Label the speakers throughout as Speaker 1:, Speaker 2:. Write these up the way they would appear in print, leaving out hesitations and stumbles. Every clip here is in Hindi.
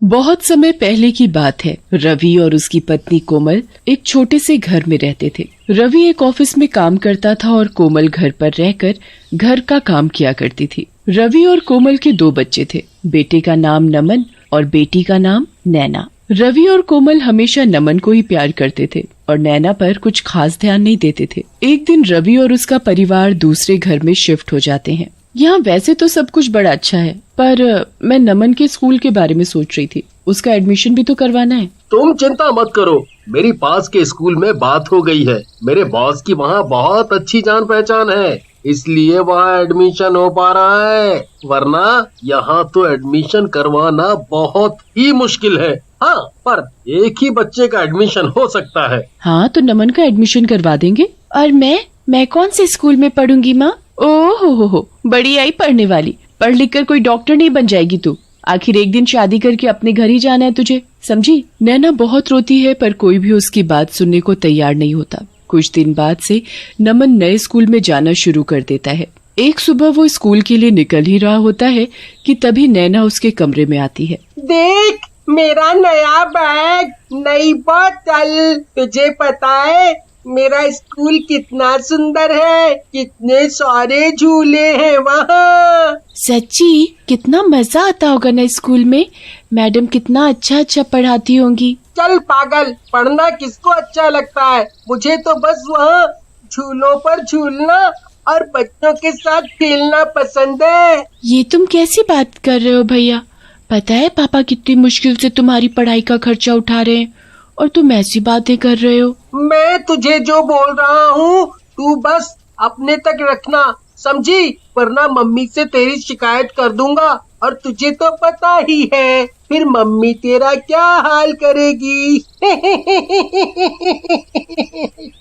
Speaker 1: बहुत समय पहले की बात है। रवि और उसकी पत्नी कोमल एक छोटे से घर में रहते थे। रवि एक ऑफिस में काम करता था और कोमल घर पर रहकर घर का काम किया करती थी। रवि और कोमल के 2 बच्चे थे। बेटे का नाम नमन और बेटी का नाम नैना। रवि और कोमल हमेशा नमन को ही प्यार करते थे और नैना पर कुछ खास ध्यान नहीं देते थे। एक दिन रवि और उसका परिवार दूसरे घर में शिफ्ट हो जाते हैं। यहाँ वैसे तो सब कुछ बड़ा अच्छा है, पर मैं नमन के स्कूल के बारे में सोच रही थी। उसका एडमिशन भी तो करवाना है।
Speaker 2: तुम चिंता मत करो, मेरी पास के स्कूल में बात हो गई है। मेरे बॉस की वहाँ बहुत अच्छी जान पहचान है, इसलिए वहाँ एडमिशन हो पा रहा है। वरना यहाँ तो एडमिशन करवाना बहुत ही मुश्किल है। हाँ, पर एक ही बच्चे का एडमिशन हो सकता है।
Speaker 1: हाँ, तो नमन का एडमिशन करवा देंगे। और मैं कौन से स्कूल में पढ़ूंगी माँ? ओह हो, बड़ी आई पढ़ने वाली। पढ़ लिख कर कोई डॉक्टर नहीं बन जाएगी तू। आखिर एक दिन शादी करके अपने घर ही जाना है तुझे, समझी? नैना बहुत रोती है, पर कोई भी उसकी बात सुनने को तैयार नहीं होता। कुछ दिन बाद से नमन नए स्कूल में जाना शुरू कर देता है। एक सुबह वो स्कूल के लिए निकल ही रहा होता है कि तभी नैना उसके कमरे में आती है।
Speaker 3: देख, मेरा नया बैग, नई बोतल। तुझे पता है मेरा स्कूल कितना सुंदर है, कितने सारे झूले हैं वहाँ।
Speaker 1: सच्ची? कितना मजा आता होगा ना स्कूल में। मैडम कितना अच्छा पढ़ाती होंगी।
Speaker 3: चल पागल, पढ़ना किसको अच्छा लगता है? मुझे तो बस वहाँ झूलों पर झूलना और बच्चों के साथ खेलना पसंद है।
Speaker 1: ये तुम कैसी बात कर रहे हो भैया? पता है पापा कितनी मुश्किल से तुम्हारी पढ़ाई का खर्चा उठा रहे हैं और तुम ऐसी बातें कर रहे हो।
Speaker 3: मैं तुझे जो बोल रहा हूँ तू बस अपने तक रखना, समझी? वरना मम्मी से तेरी शिकायत कर दूंगा और तुझे तो पता ही है फिर मम्मी तेरा क्या हाल करेगी।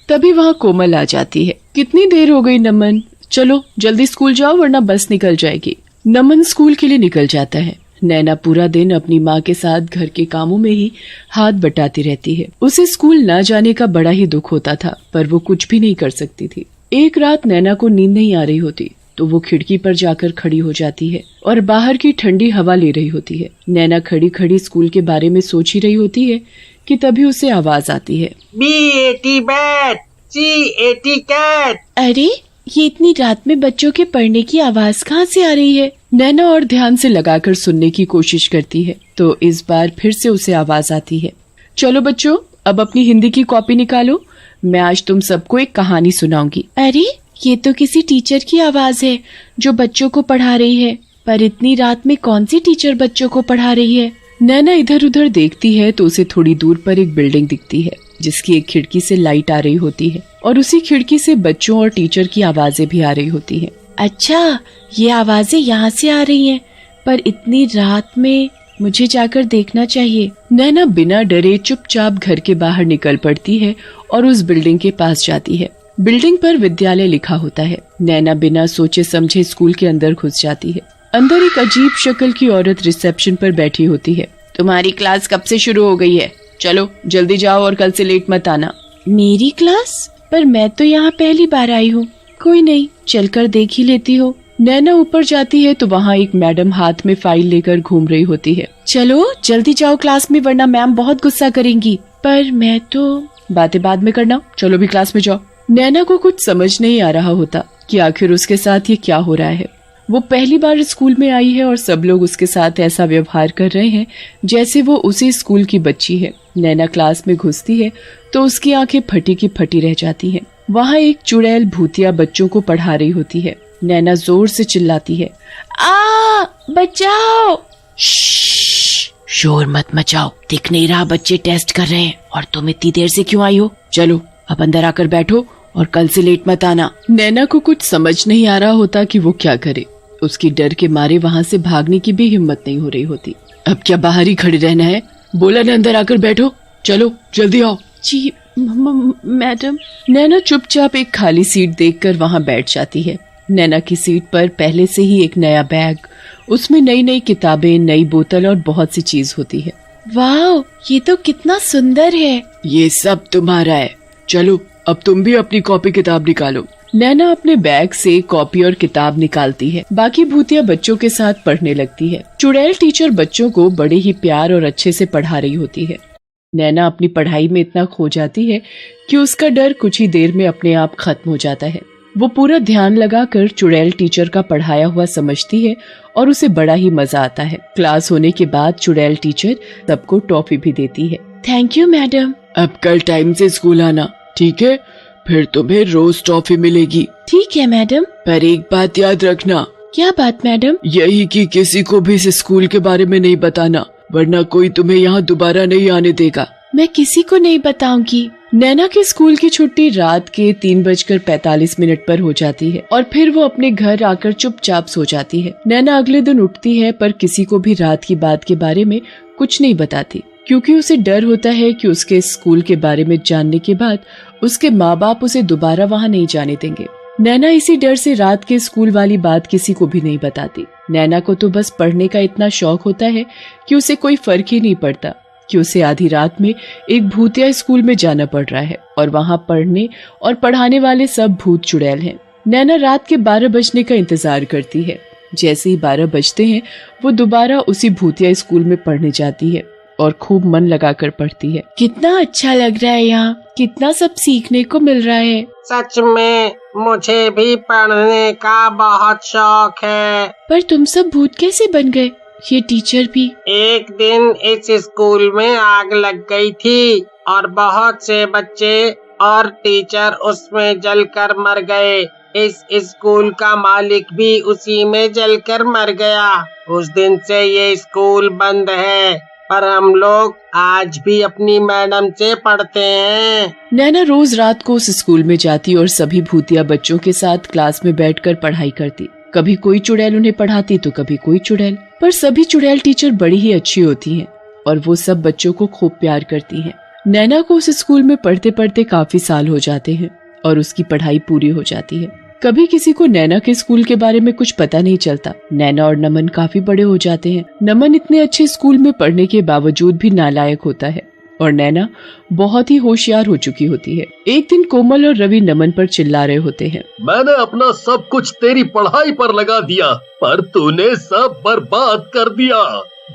Speaker 1: तभी वहाँ कोमल आ जाती है। कितनी देर हो गई नमन? चलो जल्दी स्कूल जाओ वरना बस निकल जाएगी। नमन स्कूल के लिए निकल जाता है। नैना पूरा दिन अपनी माँ के साथ घर के कामों में ही हाथ बटाती रहती है। उसे स्कूल न जाने का बड़ा ही दुख होता था, पर वो कुछ भी नहीं कर सकती थी। एक रात नैना को नींद नहीं आ रही होती तो वो खिड़की पर जाकर खड़ी हो जाती है और बाहर की ठंडी हवा ले रही होती है। नैना खड़ी खड़ी स्कूल के बारे में सोच ही रही होती है कि तभी उसे आवाज आती है,
Speaker 3: B80 बैट, C80 कैट।
Speaker 1: अरे, ये इतनी रात में बच्चों के पढ़ने की आवाज कहाँ से आ रही है? नैना और ध्यान से लगाकर सुनने की कोशिश करती है तो इस बार फिर से उसे आवाज आती है, चलो बच्चों, अब अपनी हिंदी की कॉपी निकालो, मैं आज तुम सबको एक कहानी सुनाऊंगी। अरे, ये तो किसी टीचर की आवाज है जो बच्चों को पढ़ा रही है। पर इतनी रात में कौन सी टीचर बच्चों को पढ़ा रही है? नैना इधर उधर देखती है तो उसे थोड़ी दूर पर एक बिल्डिंग दिखती है जिसकी एक खिड़की से लाइट आ रही होती है और उसी खिड़की से बच्चों और टीचर की आवाजें भी आ रही होती हैं। अच्छा, ये आवाजें यहाँ से आ रही हैं, पर इतनी रात में मुझे जाकर देखना चाहिए। नैना बिना डरे चुपचाप घर के बाहर निकल पड़ती है और उस बिल्डिंग के पास जाती है। बिल्डिंग पर विद्यालय लिखा होता है। नैना बिना सोचे समझे स्कूल के अंदर घुस जाती है। अंदर एक अजीब शक्ल की औरत रिसेप्शन पर बैठी होती है। तुम्हारी क्लास कब से शुरू हो गई है? चलो जल्दी जाओ और कल से लेट मत आना। मेरी क्लास? पर मैं तो यहाँ पहली बार आई हूँ। कोई नहीं, चलकर देख ही लेती हो। नैना ऊपर जाती है तो वहाँ एक मैडम हाथ में फाइल लेकर घूम रही होती है। चलो जल्दी जाओ क्लास में वरना मैम बहुत गुस्सा करेंगी। पर मैं तो बातें बाद में करना, चलो भी क्लास में जाओ। नैना को कुछ समझ नहीं आ रहा होता कि आखिर उसके साथ ये क्या हो रहा है। वो पहली बार स्कूल में आई है और सब लोग उसके साथ ऐसा व्यवहार कर रहे हैं जैसे वो उसी स्कूल की बच्ची है। नैना क्लास में घुसती है तो उसकी आंखें फटी की फटी रह जाती हैं। वहाँ एक चुड़ैल भूतिया बच्चों को पढ़ा रही होती है। नैना जोर से चिल्लाती है, आ बचाओ! शोर मत मचाओ, दिख नहीं रहा बच्चे टेस्ट कर रहे हैं और तुम इतनी देर से क्यों आई हो? चलो अब अंदर आकर बैठो और कल से लेट मत आना। नैना को कुछ समझ नहीं आ रहा होता कि वो क्या करे। उसकी डर के मारे वहाँ से भागने की भी हिम्मत नहीं हो रही होती। अब क्या बाहर ही खड़े रहना है? बोला न अंदर आकर बैठो, चलो जल्दी आओ। जी मैडम। नैना चुपचाप एक खाली सीट देखकर वहाँ बैठ जाती है। नैना की सीट पर पहले से ही एक नया बैग, उसमें नई नई किताबें, नई बोतल और बहुत सी चीज होती है। वाह, ये तो कितना सुंदर है। ये सब तुम्हारा है, चलो अब तुम भी अपनी कॉपी किताब निकालो। नैना अपने बैग से कॉपी और किताब निकालती है। बाकी भूतिया बच्चों के साथ पढ़ने लगती है। चुड़ैल टीचर बच्चों को बड़े ही प्यार और अच्छे से पढ़ा रही होती है। नैना अपनी पढ़ाई में इतना खो जाती है कि उसका डर कुछ ही देर में अपने आप खत्म हो जाता है। वो पूरा ध्यान लगाकर चुड़ैल टीचर का पढ़ाया हुआ समझती है और उसे बड़ा ही मजा आता है। क्लास होने के बाद चुड़ैल टीचर सबको टॉफी भी देती है। Thank you madam.
Speaker 4: अब कल टाइम से स्कूल आना, ठीक है? फिर तुम्हें रोज टॉफी मिलेगी।
Speaker 1: ठीक है मैडम।
Speaker 4: पर एक बात याद रखना।
Speaker 1: क्या बात मैडम?
Speaker 4: यही कि किसी को भी इस स्कूल के बारे में नहीं बताना, वरना कोई तुम्हें यहाँ दोबारा नहीं आने देगा।
Speaker 1: मैं किसी को नहीं बताऊंगी। नैना के स्कूल की छुट्टी रात के 3:45 पर हो जाती है और फिर वो अपने घर आकर चुपचाप सो जाती है। नैना अगले दिन उठती है पर किसी को भी रात की बात के बारे में कुछ नहीं बताती, क्योंकि उसे डर होता है कि उसके स्कूल के बारे में जानने के बाद उसके माँ बाप उसे दोबारा वहाँ नहीं जाने देंगे। नैना इसी डर से रात के स्कूल वाली बात किसी को भी नहीं बताती। नैना को तो बस पढ़ने का इतना शौक होता है कि उसे कोई फर्क ही नहीं पड़ता कि उसे आधी रात में एक भूतिया स्कूल में जाना पड़ रहा है और वहाँ पढ़ने और पढ़ाने वाले सब भूत चुड़ैल हैं। नैना रात के 12 बजने का इंतजार करती है। जैसे ही 12 बजते हैं वो दोबारा उसी भूतिया स्कूल में पढ़ने जाती है और खूब मन लगाकर पढ़ती है। कितना अच्छा लग रहा है यहाँ, कितना सब सीखने को मिल रहा है।
Speaker 3: सच में मुझे भी पढ़ने का बहुत शौक है।
Speaker 1: पर तुम सब भूत कैसे बन गए? ये टीचर भी।
Speaker 3: एक दिन इस स्कूल में आग लग गई थी और बहुत से बच्चे और टीचर उसमें जलकर मर गए। इस स्कूल का मालिक भी उसी में जलकर मर गया। उस दिन से ये स्कूल बंद है, पर हम लोग आज भी अपनी मैडम से पढ़ते हैं।
Speaker 1: नैना रोज रात को उस स्कूल में जाती और सभी भूतिया बच्चों के साथ क्लास में बैठकर पढ़ाई करती। कभी कोई चुड़ैल उन्हें पढ़ाती तो कभी कोई चुड़ैल, पर सभी चुड़ैल टीचर बड़ी ही अच्छी होती हैं और वो सब बच्चों को खूब प्यार करती हैं। नैना को उस स्कूल में पढ़ते पढ़ते काफी साल हो जाते हैं और उसकी पढ़ाई पूरी हो जाती है। कभी किसी को नैना के स्कूल के बारे में कुछ पता नहीं चलता। नैना और नमन काफी बड़े हो जाते हैं। नमन इतने अच्छे स्कूल में पढ़ने के बावजूद भी नालायक होता है और नैना बहुत ही होशियार हो चुकी होती है। एक दिन कोमल और रवि नमन पर चिल्ला रहे होते हैं।
Speaker 2: मैंने अपना सब कुछ तेरी पढ़ाई पर लगा दिया, पर तूने सब बर्बाद कर दिया।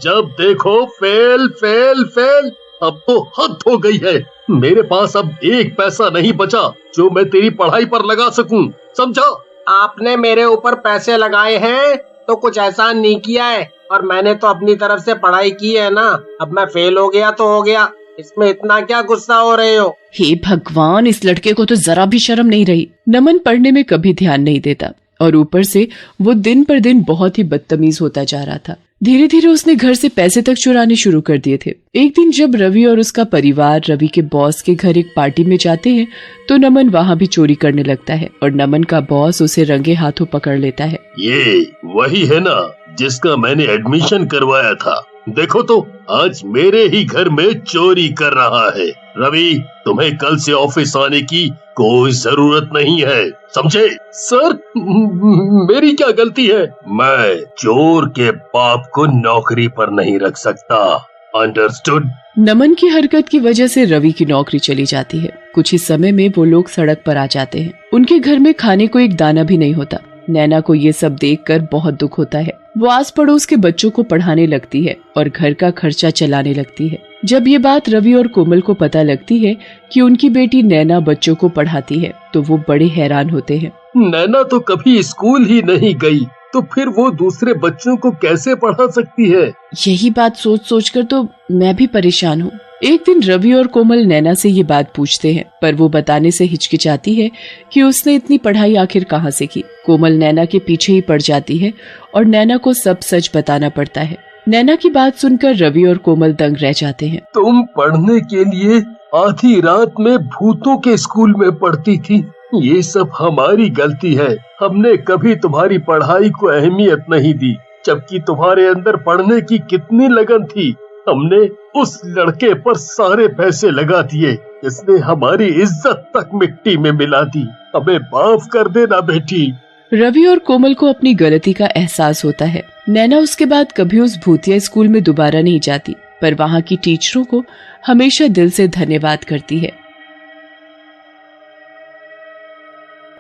Speaker 2: जब देखो फेल फेल फेल। अब तो हद हो गई है। मेरे पास अब एक पैसा नहीं बचा जो मैं तेरी पढ़ाई पर लगा सकूं, समझा?
Speaker 3: आपने मेरे ऊपर पैसे लगाए हैं तो कुछ एहसान नहीं किया है, और मैंने तो अपनी तरफ से पढ़ाई की है ना। अब मैं फेल हो गया तो हो गया, इसमें इतना क्या गुस्सा हो रहे हो?
Speaker 1: हे भगवान, इस लड़के को तो जरा भी शर्म नहीं रही। नमन पढ़ने में कभी ध्यान नहीं देता और ऊपर से वो दिन पर दिन बहुत ही बदतमीज होता जा रहा था। धीरे धीरे उसने घर से पैसे तक चुराने शुरू कर दिए थे। एक दिन जब रवि और उसका परिवार रवि के बॉस के घर एक पार्टी में जाते हैं तो नमन वहाँ भी चोरी करने लगता है और नमन का बॉस उसे रंगे हाथों पकड़ लेता है।
Speaker 2: ये वही है ना जिसका मैंने एडमिशन करवाया था। देखो तो आज मेरे ही घर में चोरी कर रहा है। रवि, तुम्हें कल से ऑफिस आने की कोई जरूरत नहीं है, समझे? सर, मेरी क्या गलती है? मैं चोर के बाप को नौकरी पर नहीं रख सकता, अंडरस्टूड?
Speaker 1: नमन की हरकत की वजह से रवि की नौकरी चली जाती है। कुछ ही समय में वो लोग सड़क पर आ जाते हैं। उनके घर में खाने को एक दाना भी नहीं होता। नैना को ये सब देखकर बहुत दुख होता है। वो आस पड़ोस के बच्चों को पढ़ाने लगती है और घर का खर्चा चलाने लगती है। जब ये बात रवि और कोमल को पता लगती है कि उनकी बेटी नैना बच्चों को पढ़ाती है तो वो बड़े हैरान होते हैं।
Speaker 2: नैना तो कभी स्कूल ही नहीं गई, तो फिर वो दूसरे बच्चों को कैसे पढ़ा सकती है?
Speaker 1: यही बात सोच सोच कर तो मैं भी परेशान हूँ। एक दिन रवि और कोमल नैना से ये बात पूछते हैं, पर वो बताने से हिचकिचाती है कि उसने इतनी पढ़ाई आखिर कहाँ से की। कोमल नैना के पीछे ही पड़ जाती है और नैना को सब सच बताना पड़ता है। नैना की बात सुनकर रवि और कोमल दंग रह जाते हैं।
Speaker 2: तुम पढ़ने के लिए आधी रात में भूतों के स्कूल में पढ़ती थी। ये सब हमारी गलती है। हमने कभी तुम्हारी पढ़ाई को अहमियत नहीं दी, जबकि तुम्हारे अंदर पढ़ने की कितनी लगन थी। हमने उस लड़के पर सारे पैसे लगा दिए, इसने हमारी इज्जत तक मिट्टी में मिला दी। हमें माफ कर देना बेटी।
Speaker 1: रवि और कोमल को अपनी गलती का एहसास होता है। नैना उसके बाद कभी उस भूतिया स्कूल में दोबारा नहीं जाती, पर वहाँ की टीचरों को हमेशा दिल से धन्यवाद करती है।